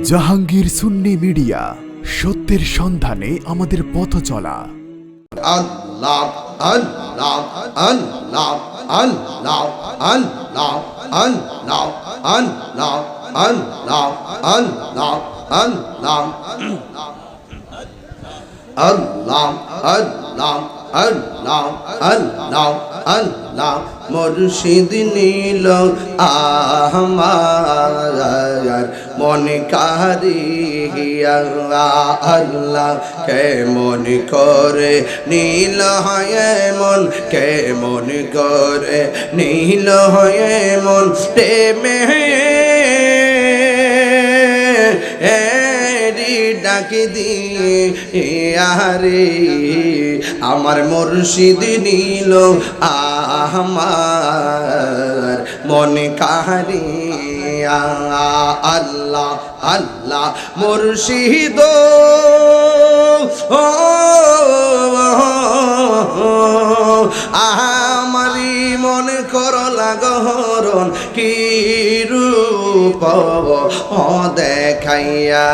জাহাঙ্গীর সুন্নি media, সত্যের সন্ধানে আমাদের পথ চলা। আল্লাহ আল্লাহ আল্লাহ আল্লাহ আল্লাহ আল্লাহ আল্লাহ আল্লাহ আল্লাহ আল্লাহ আল্লাহ আল্লাহ আল্লাহ আল্লাহ আল্লাহ মুর্শিদ নীল আমার মন কারিয়া আল্লাহ কেমন করে নীল হয় মন, কেমন করে নীল হয় মন প্রেমে ডাকি দিয়া রে আমার মুর্শিদ নীল আমার মন কারিয়া আল্লাহ আল্লাহ মুর্শিদ আমারি মন করলা গহরণ কি রূপ দেখাইয়া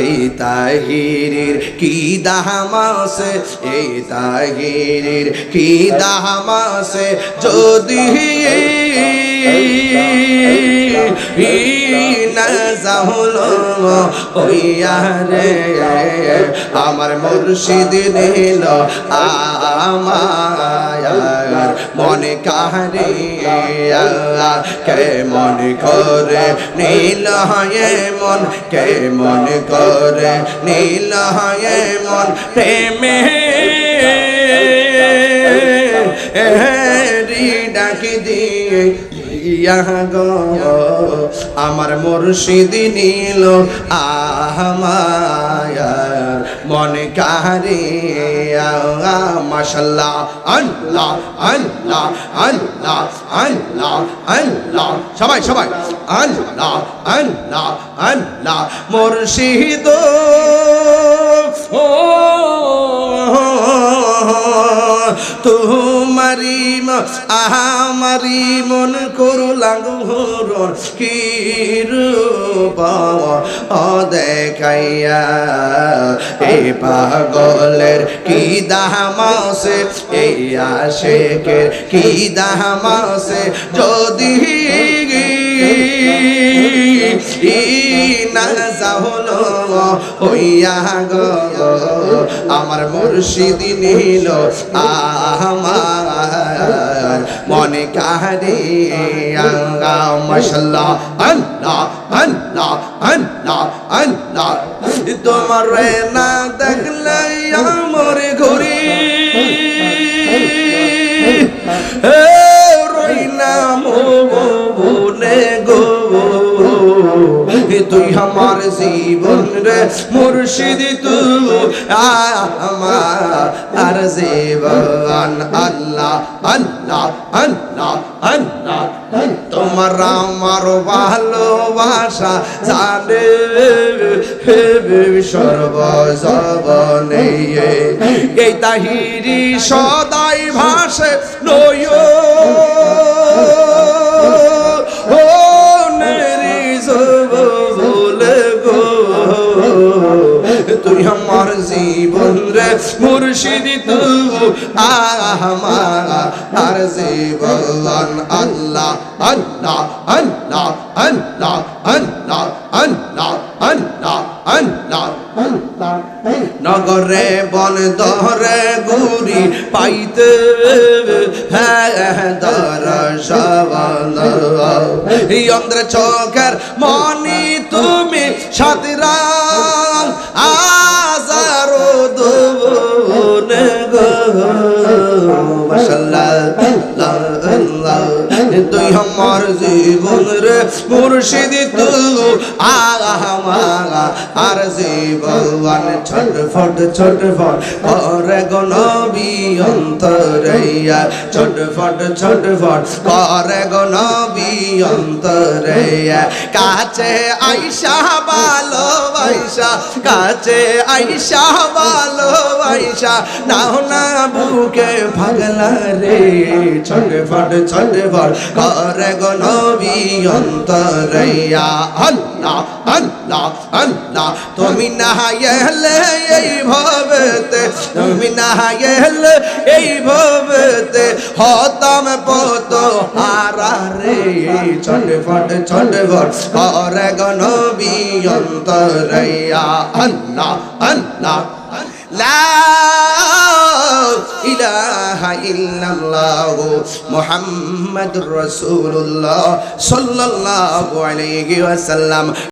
এই তাহিরির কি দামাসে, এই তাহিরির কি দামাসে যদি আমার মুর্শিদ নীল আমার মনে কারিয়া কেমন করে নীল হয় মন, কেমন করে নীল হয় মন প্রেমে ডাকি দিয়ে আমার মুর্শিদ নীল আমার মন কারিয়া মাশাআল্লাহ আল্লাহ আল্লাহ আল্লাহ আল্লাহ আল্লাহ সবাই সবাই আল্লাহ আল্লাহ আল্লাহ মুর্শিদ তোমারি আমারি মন করলা গহরণ কি রূপ দেখাইয়া এই পাগলের কি দামাসে, এই আশিকের কি দামাসে যদি না যাহলো হইয়া গো আমার মুর্শিদ নীল আমার মনে কারিয়া মাশাআল্লাহ আল্লাহ আল্লাহ আল্লাহ আল্লাহ তোমার না দেখলে আমার ঘুরি রইনা মনে গো তুই আমার জীবন রে মুর্শিদ তুই আমার জীবন আল্লাহ আল্লাহ আল্লাহ আল্লাহ তোমার আমার ভালোবাসা জানে সর্বজবনে এই তাহিরি সদাই ভাসে নয় তুই আমার জীবন রে মুর্শিদ তুই আমার জীবন আল্লাহ আল্লাহ আল্লাহ আল্লাহ আল্লাহ আল্লাহ আল্লাহ আল্লাহ নগরে বন দরে গুরি পাইতে দর্শন অন্ধ্র চোখের মনি তুমি সাতরা আজারো দুনে গো মাশাআল্লাহ তুই আমার জীবন রে মুর্শিদ তুই আর জীবন ছটফট ছটফট করে গো নবী অন্তরাইয়া ছটফট ছটফট করে গো নবী অন্তরাইয়া কাছে আইসা ভালোবাসা, কাছে আইসা ভালোবাসা নাও না বুকে পাগলা রে ছটফট করে গো নবী অন্তরাইয়া আল্লাহ আল্লাহ আল্লাহ তুমি না এলে এই ভবেতে তুমি না এলে এই ভবেতে হতাম পত হারা রে ছটফট করে গো নবী অন্তরাইয়া আল্লাহ আল্লাহ লা ইলাহা ইল্লাল্লাহ মুহাম্মাদুর রাসূলুল্লাহ সাল্লাল্লাহু আলাইহি ওয়াসাল্লাম।